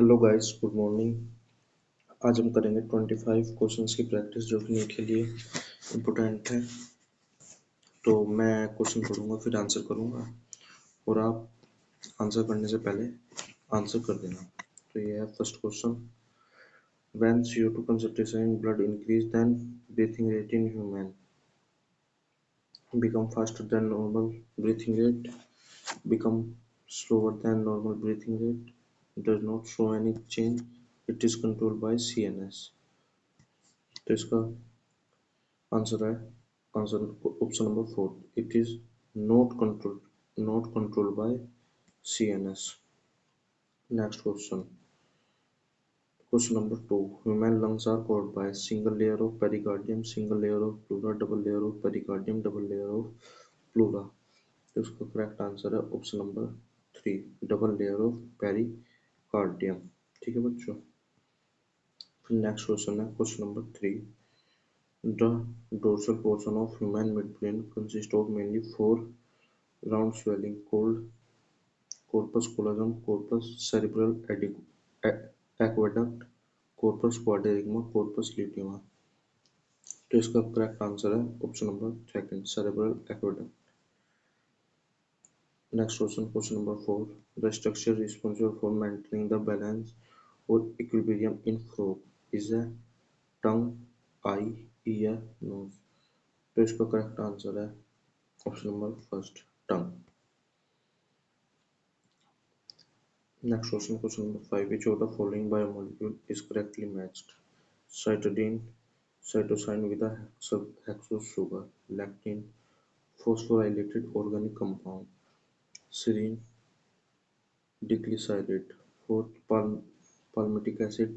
Hello guys, good morning. आज हम करेंगे 25 क्वेश्चंस की प्रैक्टिस जो कि नीट के लिए इम्पोर्टेंट है। तो मैं क्वेश्चन पढ़ूंगा फिर आंसर करूंगा और आप आंसर करने से पहले आंसर कर देना। तो ये है first question. When CO2 concentration in blood increase then breathing rate in human become faster than normal breathing rate, become slower than normal breathing rate, does not show any change, it is controlled by CNS। तो इसका answer है answer option number 4। It is not controlled by CNS। Next question, question number 2। Human lungs are covered by single layer of pericardium, single layer of pleura, double layer of pericardium, double layer of pleura. तो इसका correct answer है option number 3, double layer of pericardium. ठीक है बच्चों। Next question है question number 3। The dorsal portion of human midbrain consists of mainly four round swelling called corpus callosum, corpus cerebral aqueduct, corpus quadrantuma, corpus luteum। तो इसका correct answer है option number 2, cerebral aqueduct। Next question, question number 4। The structure responsible for maintaining the balance or equilibrium in frog is a tongue, eye, ear, nose। तो इसका correct answer है option number first, tongue. Next question, question number 5। Which of the following biomolecule is correctly matched? Cytidine, cytosine with hexose sugar, lectin, phosphorylated organic compound, serine, diglyceride, fourth palmitic acid,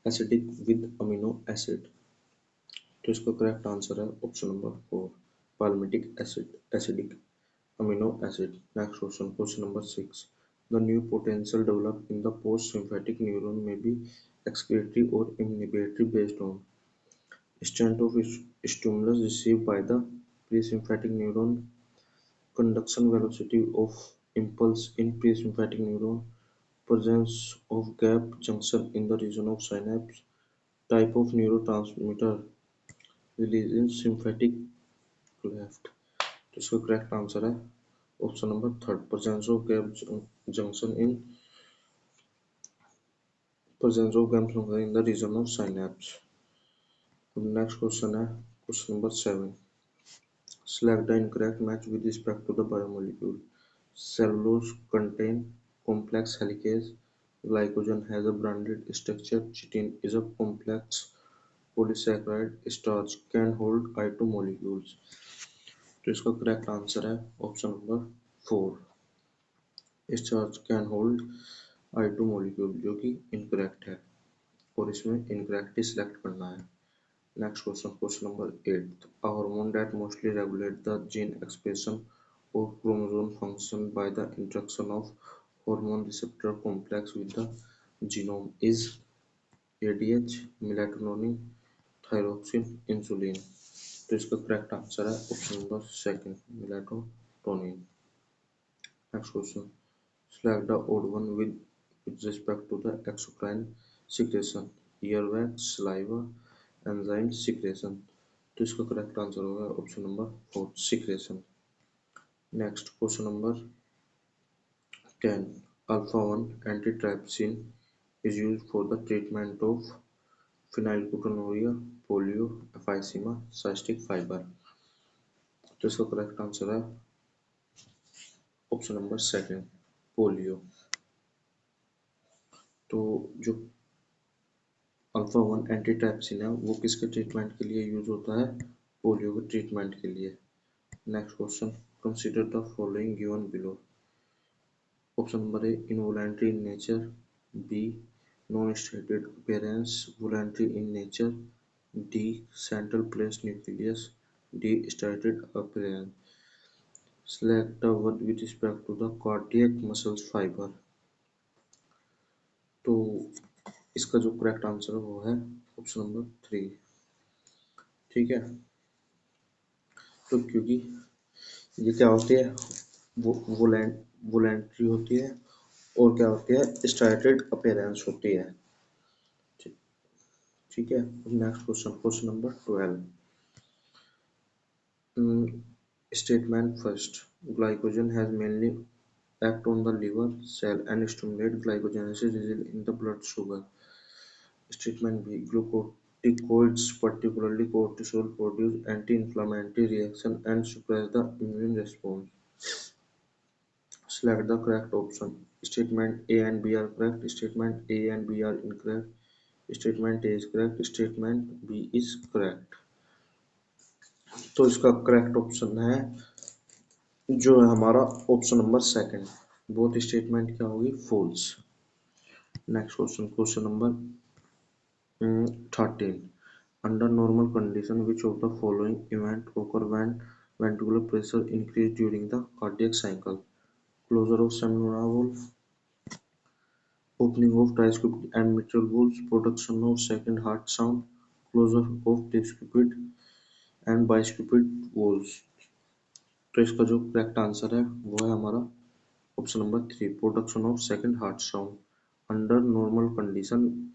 acidic with amino acid। तो इसका correct answer है option number 4, palmitic acid, acidic amino acid। Next question, question number 6। The new potential developed in the post-sympathetic neuron may be excretory or inhibitory based on extent of stimulus received by the presympathetic neuron, conduction velocity of impulse in presympathetic neuron, presence of gap junction in the region of synapse, type of neurotransmitter released in sympathetic cleft। तो इसका correct answer है option number 3, presence of gap junction in the region of synapse। Next question है question number 7। Select the incorrect match with respect to the biomolecule। Cellulose contain complex helicase, glycogen has a branded structure, chitin is a complex polysaccharide, starch can hold I2 molecules। तो इसका correct answer है option number 4, starch can hold I2 molecule, जो कि incorrect है और इसमें incorrect ही select करना है। Next question, question number 8। A hormone that mostly regulate the gene expression और chromosome function by the interaction of hormone receptor complex with the genome is ADH, melatonin, thyroxine, insulin. तो इसका correct answer है option number 2, melatonin. Next question, select the odd one with respect to the exocrine secretion, earwax, saliva, enzyme secretion। तो इसका correct answer होगा option number 4, secretion। Next question number 10। alpha-1 antitrypsin is used for the treatment of phenylketonuria, polio, emphysema, cystic fiber। तो इसका correct answer है option number 2, polio. तो जो अल्फा-1 एंटीट्राइप्सिन है वो किसके ट्रीटमेंट के लिए यूज होता है? पोलियो के ट्रीटमेंट के लिए। Next question, consider the following given below. Option number A, involuntary in nature, B non stated appearance, voluntary in nature, D central place nucleus, D stated appearance. Select the word with respect to the cardiac muscles fibre. तो इसका जो correct answer है वो है option number 3। ठीक है, तो क्योंकि ये क्या होती है, वो वोलेंट्री होती है और क्या होती है, स्टार्टेड अपीयरेंस होती है। ठीक है। Next question, question number 12। Statement first. Glycogen has mainly act on the liver cell and stimulate glycogenesis result in the blood sugar. Statement B. Glucocorticoids, particularly cortisol, produce anti-inflammatory reaction and suppress the immune response. Select the correct option. Statement A and B are correct. Statement A and B are incorrect. Statement A is correct. Statement B is correct. तो इसका correct option है जो है हमारा option number second. Both statement क्या होगी, false. Next question, question number 13। Under normal condition which of the following event occur when ventricular pressure increase during the cardiac cycle? Closure of seminal valve, opening of tricuspid and mitral valves, production of second heart sound, closure of tricuspid and bicuspid valves। तो इसका जो correct answer है वो है हमारा option number 3, production of second heart sound. Under normal condition,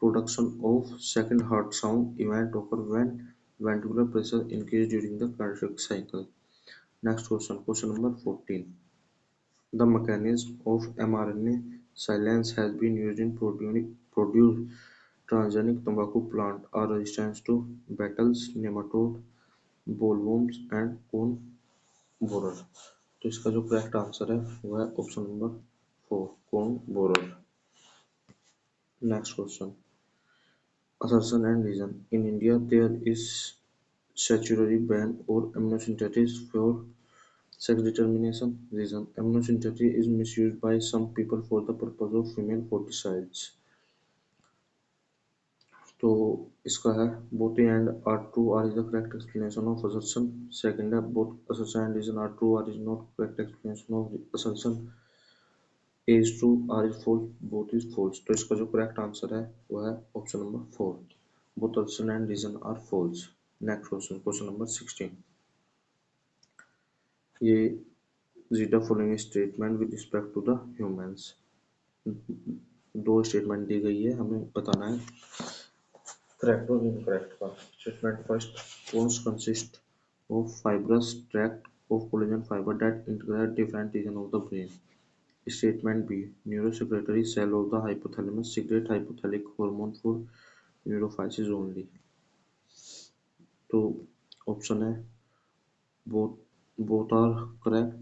production of second heart sound event occur when ventricular pressure increase during the cardiac cycle। Next question, question number 14। The mechanism of mRNA silence has been used in produce transgenic tobacco plant are resistant to beetles, nematode, bollworms and cone borer। तो इसका जो correct answer है वो है option number 4, cone borer। Next question, assertion and reason। In India, there is statutory ban or amniocentesis for sex determination। Reason: amniocentesis is misused by some people for the purpose of female foeticides। तो इसका है both A and are true are is the correct explanation of assertion। Second है both assertion and reason are true are is not correct explanation of assertion। A is true, R is false, both is false। तो इसका जो correct answer है वो है option number 4, both assertion and reason are false। Next question, question number 16। ये read the following statement with respect to the humans। दो statement दी गई है, हमें बताना है करेक्ट और इनकरेक्ट का। Statement first, bones consist of fibrous tract of collagen fiber that integrate different region of the brain। Statement B, neurosecretory cell of the hypothalamus secrete hypothalic hormone for neurophysis only। तो option है both both are correct,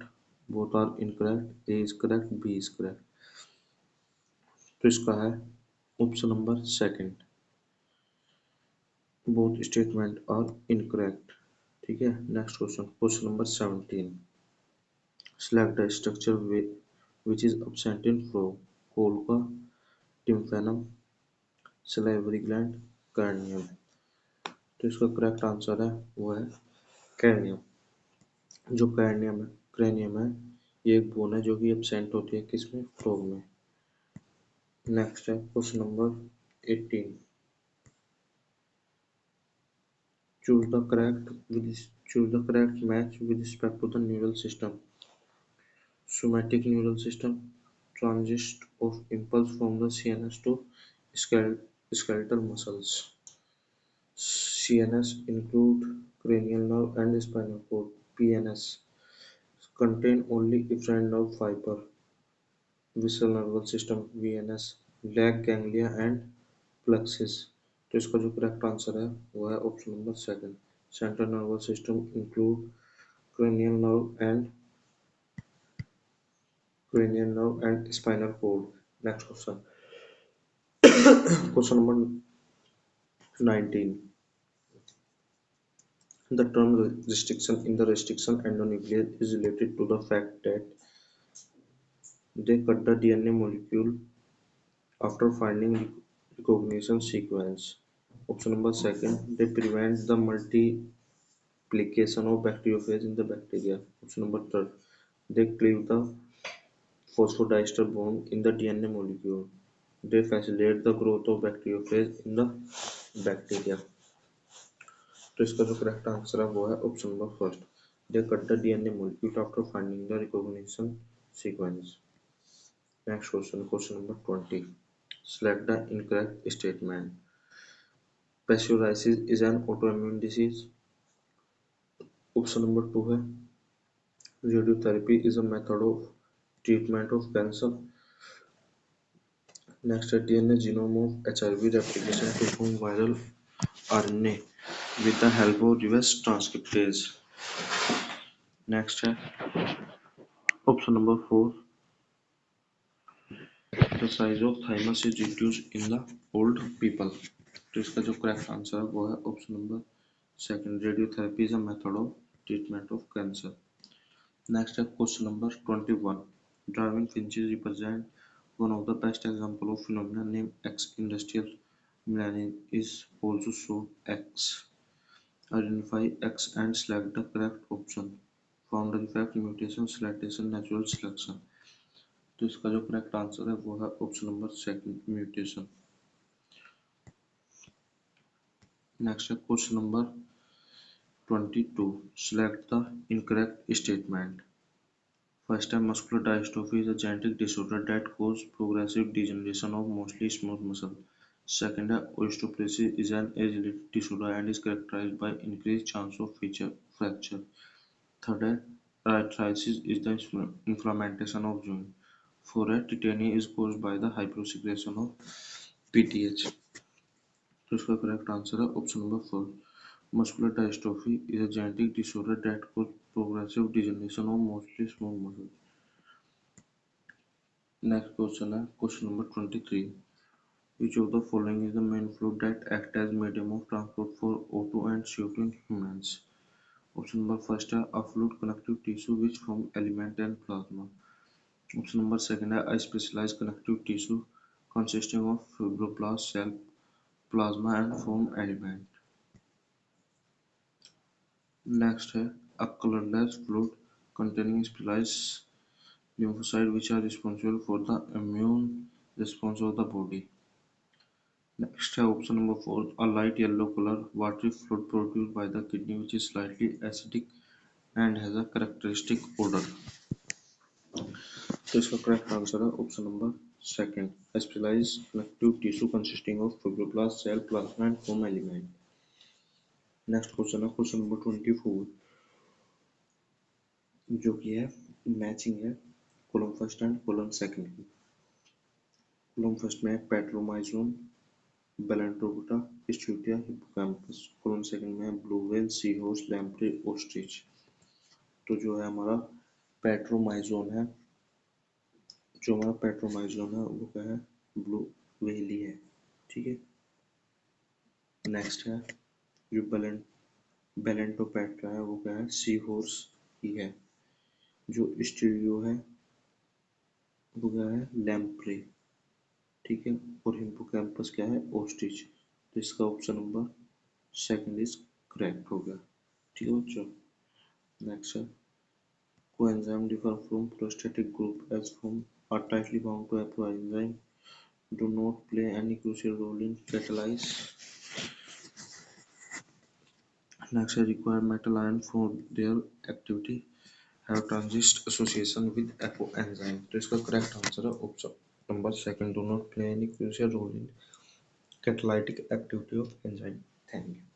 both are incorrect, A is correct, B is correct। तो इसका है option number second, both statement are incorrect. ठीक है। Next question, question number 17। Select the structure which is absent in frog, colca, tympanum, salivary gland, cranium। तो इसका correct answer है वो है cranium। जो cranium है ये एक बोन है जो कि एब्सेंट होती है किसमें, फ्रॉग में। नेक्स्ट है question number 18। choose the correct match with respect to the neural system। Somatic neural system consists of impulse from the CNS to skeletal muscles। CNS include cranial nerve and spinal cord। PNS contain only efferent nerve fiber। Visceral nervous system VNS lack ganglia and plexus। तो इसका जो correct answer है वो है option number second, central nervous system include cranial nerve and spinal cord। Next question, question number 19। The term restriction in the restriction endonuclease is related to the fact that they cut the DNA molecule after finding recognition sequence। Option number second, they prevent the multiplication of bacteriophage in the bacteria। Option number third, they cleave the phosphodiester bond in the DNA molecule। They facilitate the growth of bacteriophage in the bacteria। तो इसका जो correct answer है वो है option number first, they cut the DNA molecule after finding the recognition sequence. Next question number 20. Select the incorrect statement. Psoriasis is an autoimmune disease. Option number 2 है radiotherapy is a method of treatment of cancer. Next है DNA genome of HIV replication to form viral RNA with the help of reverse transcriptase. Next है option number 4. The size of thymus is reduced in the old people. तो इसका जो correct answer है वो है option number second. Radiotherapy is a method of treatment of cancer. Next है question number 21. Darwin finches represent one of the best example of phenomena named X. Industrial melanin is also shown X. Identify X and select the correct option. Founder effect, mutation, selection, natural selection. तो इसका जो correct answer है वो है option number second, mutation. Next है question number 22. Select the incorrect statement. First है muscular dystrophy is a genetic disorder that causes progressive degeneration of mostly smooth muscle. Second है osteoporosis is an age-related disorder and is characterized by increased chance of fracture. Third है arthritis is the inflammation of joint. Fourth है tetany is caused by the hypersecretion of PTH. तो इसका correct answer है option number 4. Muscular dystrophy is a genetic disorder that cause progressive degeneration of mostly small muscle. Next question है question number 23. Which of the following is the main fluid that act as medium of transport for O2 and CO2 in humans? Option number first है a fluid connective tissue which form element and plasma. Option number second है a specialized connective tissue consisting of fibroblast cell, plasma and foam element. Next है a colorless fluid containing specialized lymphocytes which are responsible for the immune response of the body. Next है option number 4 a light yellow color watery fluid produced by the kidney which is slightly acidic and has a characteristic odor. तो इसका correct answer है option number second, specialized connective tissue consisting of fibroblast cell, plasma and foam element. Next question है question number 24 जो कि है matching है column first and column second की. Column first में पेट्रोमाइजोन, बेलेंट्रोबुटा, स्ट्यूटिया, हिप्पोकैम्पस. कॉलम सेकंड में blue whale, sea horse, lamprey, ostrich. तो जो है हमारा पेट्रोमाइजोन है, जो हमारा पेट्रोमाइजोन है वो क्या है, ब्लू व्हेल ही है. ठीक है. नेक्स्ट है जो बेलेंटोपेट्रा है वो क्या है, सी हॉर्स ही है. जो स्टीरियो है वो क्या है, लैम्प्रे. ठीक है. और हिप्पोकैम्पस क्या है, ओस्ट्रिच. तो इसका option number second is correct हो गया. ठीक है बच्चों. नेक्स्ट है coenzyme differ from prostatic group as from are tightly bound to apoenzyme, do not play any crucial role in catalysis. Next है require metal ion for their activity, have transit association with apoenzyme. तो इसका correct answer है option number second, do not play any crucial role in catalytic activity of enzyme. Thank you.